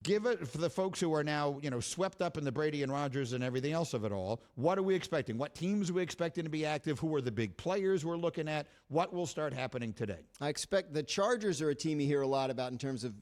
give it for the folks who are now, swept up in the Brady and Rodgers and everything else of it all. What are we expecting? What teams are we expecting to be active? Who are the big players we're looking at? What will start happening today? I expect the Chargers are a team you hear a lot about in terms of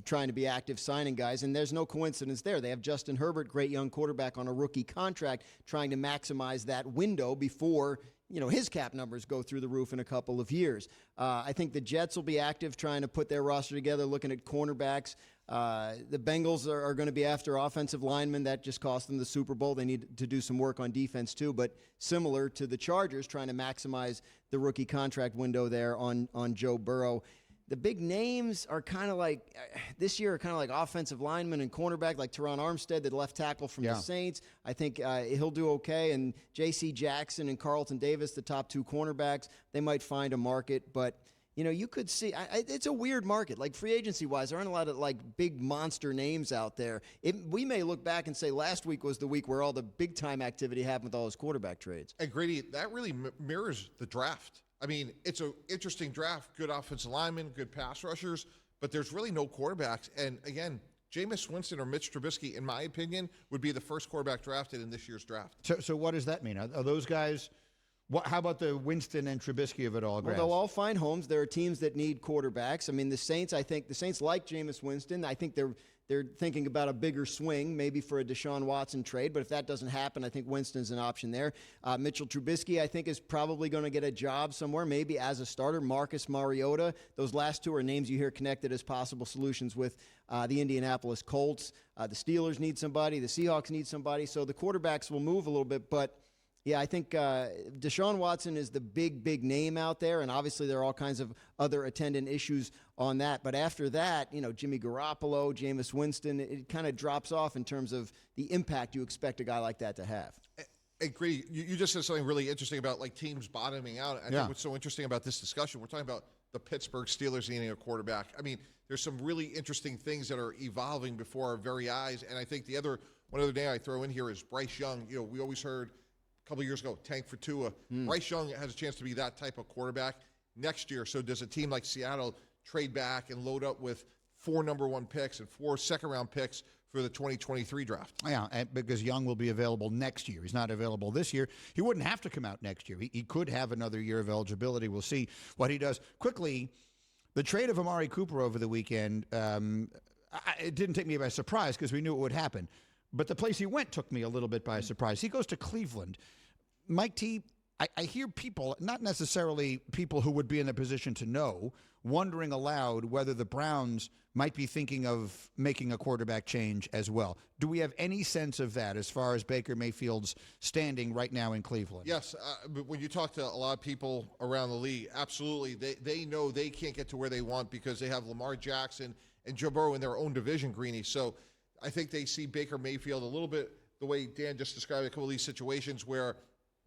trying to be active, signing guys, and there's no coincidence there. They have Justin Herbert, great young quarterback on a rookie contract, trying to maximize that window before his cap numbers go through the roof in a couple of years. I think the Jets will be active trying to put their roster together, looking at cornerbacks. The Bengals are going to be after offensive linemen. That just cost them the Super Bowl. They need to do some work on defense too, but similar to the Chargers, trying to maximize the rookie contract window there on Joe Burrow. The big names are kind of like this year are kind of like offensive linemen and cornerback, like Teron Armstead, the left tackle from the Saints. I think he'll do okay. And J.C. Jackson and Carlton Davis, the top two cornerbacks, they might find a market. But, you could see it's a weird market. Like free agency-wise, there aren't a lot of like big monster names out there. We may look back and say last week was the week where all the big-time activity happened with all those quarterback trades. And Greeny, that really mirrors the draft. I mean, it's an interesting draft, good offensive linemen, good pass rushers, but there's really no quarterbacks. And again, Jameis Winston or Mitch Trubisky, in my opinion, would be the first quarterback drafted in this year's draft. So what does that mean? Are those guys how about the Winston and Trubisky of it all? Well, they'll all find homes. There are teams that need quarterbacks. I mean, the Saints like Jameis Winston. I think they're thinking about a bigger swing, maybe for a Deshaun Watson trade. But if that doesn't happen, I think Winston's an option there. Mitchell Trubisky, I think, is probably going to get a job somewhere, maybe as a starter. Marcus Mariota. Those last two are names you hear connected as possible solutions with the Indianapolis Colts. The Steelers need somebody. The Seahawks need somebody. So the quarterbacks will move a little bit, but yeah, I think Deshaun Watson is the big name out there, and obviously there are all kinds of other attendant issues on that. But after that, Jimmy Garoppolo, Jameis Winston, it kind of drops off in terms of the impact you expect a guy like that to have. Hey, Greeny, you just said something really interesting about like teams bottoming out. I think what's so interesting about this discussion, we're talking about the Pittsburgh Steelers needing a quarterback. I mean, there's some really interesting things that are evolving before our very eyes, and I think one other name I throw in here is Bryce Young. We always heard couple of years ago, tank for Tua. Bryce Young has a chance to be that type of quarterback next year. So does a team like Seattle trade back and load up with 4 number 1 picks and 4 second-round picks for the 2023 draft? Yeah, because Young will be available next year. He's not available this year. He wouldn't have to come out next year. He could have another year of eligibility. We'll see what he does. Quickly, the trade of Amari Cooper over the weekend, it didn't take me by surprise because we knew it would happen. But the place he went took me a little bit by surprise. He goes to Cleveland. Mike T., I hear people, not necessarily people who would be in a position to know, wondering aloud whether the Browns might be thinking of making a quarterback change as well. Do we have any sense of that as far as Baker Mayfield's standing right now in Cleveland? Yes, but when you talk to a lot of people around the league, absolutely. They know they can't get to where they want because they have Lamar Jackson and Joe Burrow in their own division, Greeny. So I think they see Baker Mayfield a little bit the way Dan just described a couple of these situations where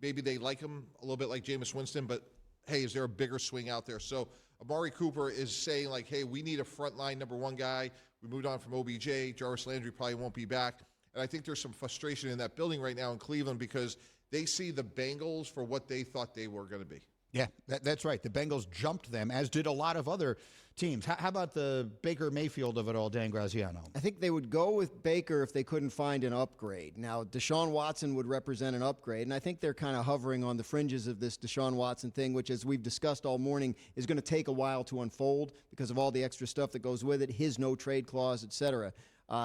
maybe they like him a little bit like Jameis Winston, but hey, is there a bigger swing out there? So Amari Cooper is saying like, hey, we need a frontline number 1 guy. We moved on from OBJ. Jarvis Landry probably won't be back. And I think there's some frustration in that building right now in Cleveland because they see the Bengals for what they thought they were going to be. Yeah, that's right. The Bengals jumped them, as did a lot of other teams. How about the Baker Mayfield of it all, Dan Graziano? I think they would go with Baker if they couldn't find an upgrade. Now, Deshaun Watson would represent an upgrade, and I think they're kind of hovering on the fringes of this Deshaun Watson thing, which, as we've discussed all morning, is going to take a while to unfold because of all the extra stuff that goes with it, his no-trade clause, et cetera.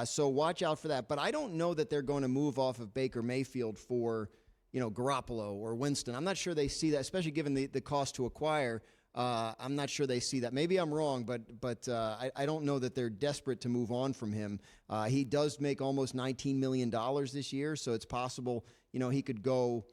So watch out for that. But I don't know that they're going to move off of Baker Mayfield for Garoppolo or Winston. I'm not sure they see that, especially given the cost to acquire. I'm not sure they see that. Maybe I'm wrong, but I don't know that they're desperate to move on from him. He does make almost $19 million this year, so it's possible, he could go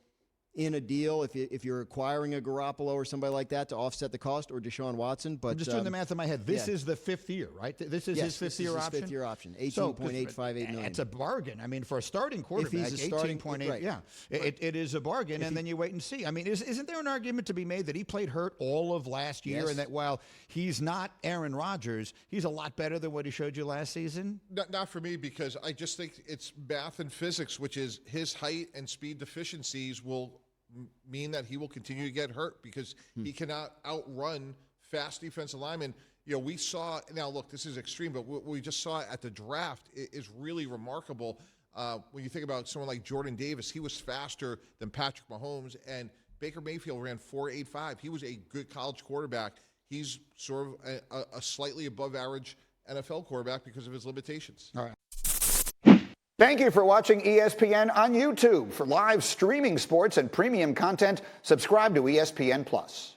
in a deal if you're acquiring a Garoppolo or somebody like that to offset the cost, or Deshaun Watson. But I'm just doing the math in my head. This is the 5th year, right? This is his fifth year option? 5th year option, $18.858 million. It's a bargain. I mean, for a starting quarterback, 18.8, right. Yeah. Right. It is a bargain, and then you wait and see. I mean, isn't there an argument to be made that he played hurt all of last year, and that while he's not Aaron Rodgers, he's a lot better than what he showed you last season? Not for me, because I just think it's math and physics, which is his height and speed deficiencies will mean that he will continue to get hurt because he cannot outrun fast defensive linemen. we saw, now look, this is extreme, but what we just saw at the draft is really remarkable. When you think about someone like Jordan Davis, he was faster than Patrick Mahomes, and Baker Mayfield ran 4.85. He was a good college quarterback. He's sort of a slightly above average NFL quarterback because of his limitations. All right. Thank you for watching ESPN on YouTube. For live streaming sports and premium content, subscribe to ESPN+.